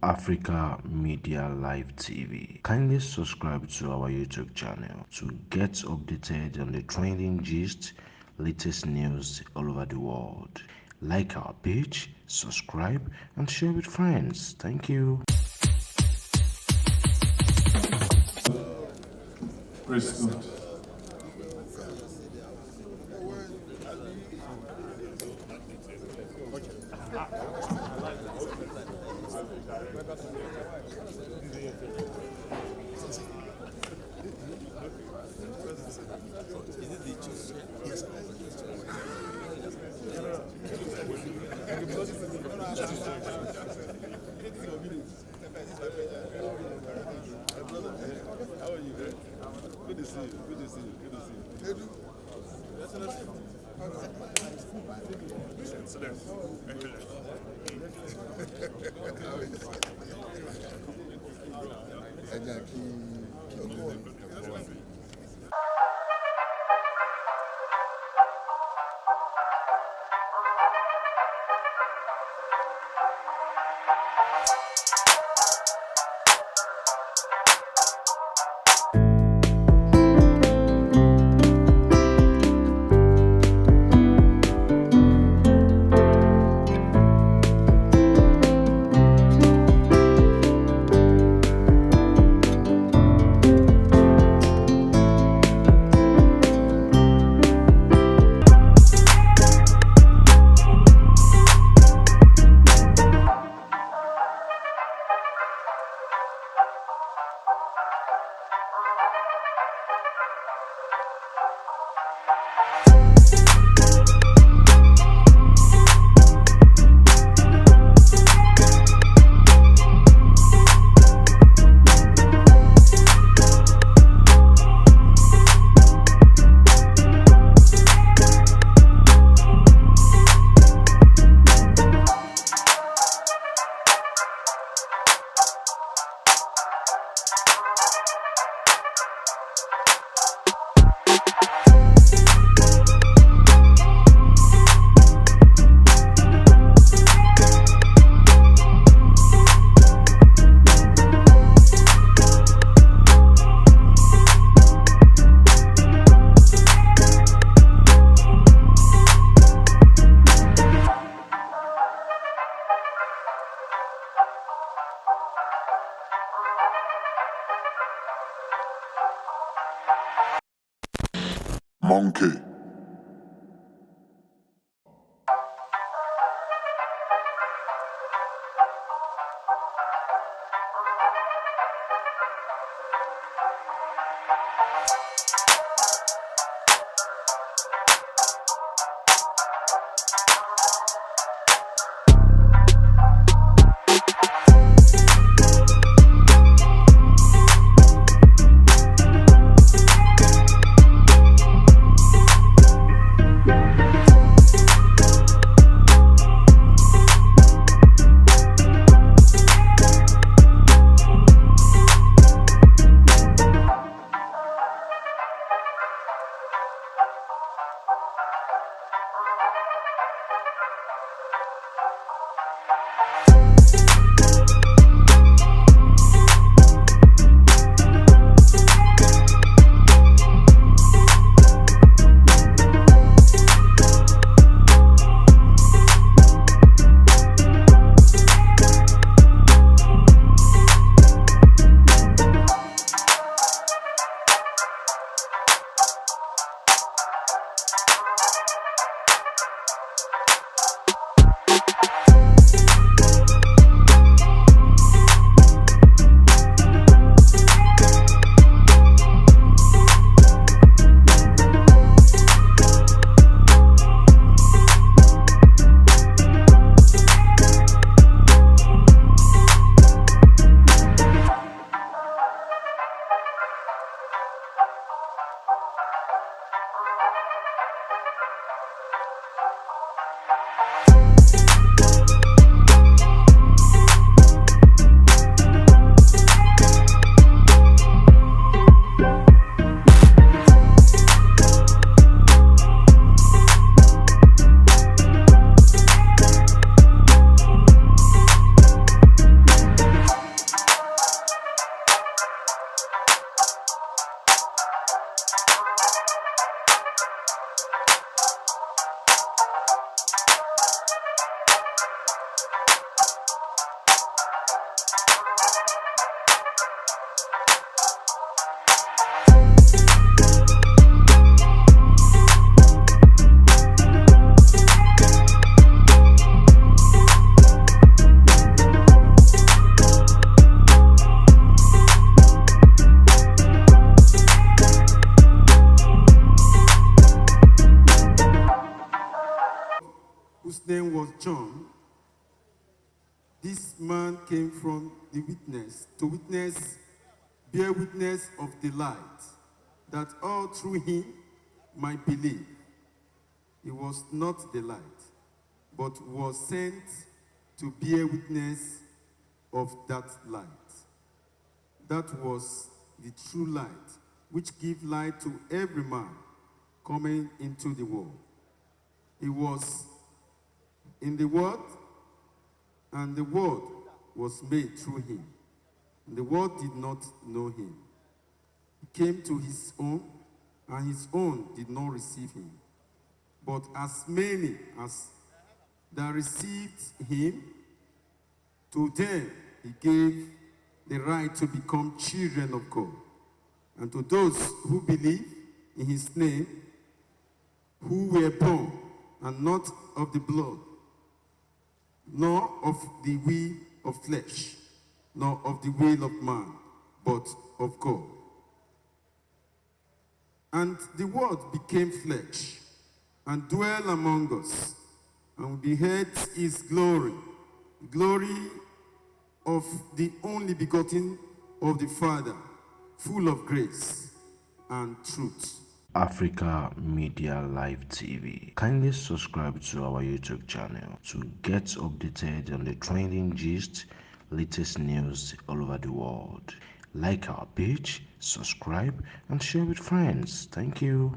Africa Media Live TV. Kindly subscribe to our YouTube channel to get updated on the trending gist, latest news all over the world. Like our page, subscribe, and share with friends. Thank you. Praise God. How are you? Good to see you. Good to see you. Good to see you. Monkey. Whose name was John. This man came from the witness to bear witness of the light, that all through him might believe. He was not the light, but was sent to bear witness of that light. That was the true light, which gives light to every man coming into the world. He was in the world, and the world was made through him. And the world did not know him. He came to his own, and his own did not receive him. But as many as that received him, to them he gave the right to become children of God. And to those who believe in his name, who were born, and not of the blood, nor of the will of flesh, nor of the will of man, but of God. And the word became flesh, and dwelt among us, and we beheld his glory, glory of the only begotten of the Father, full of grace and truth. Africa Media Live TV. Kindly subscribe to our YouTube channel to get updated on the trending gist, latest news all over the world. Like our page, subscribe, and share with friends. Thank you.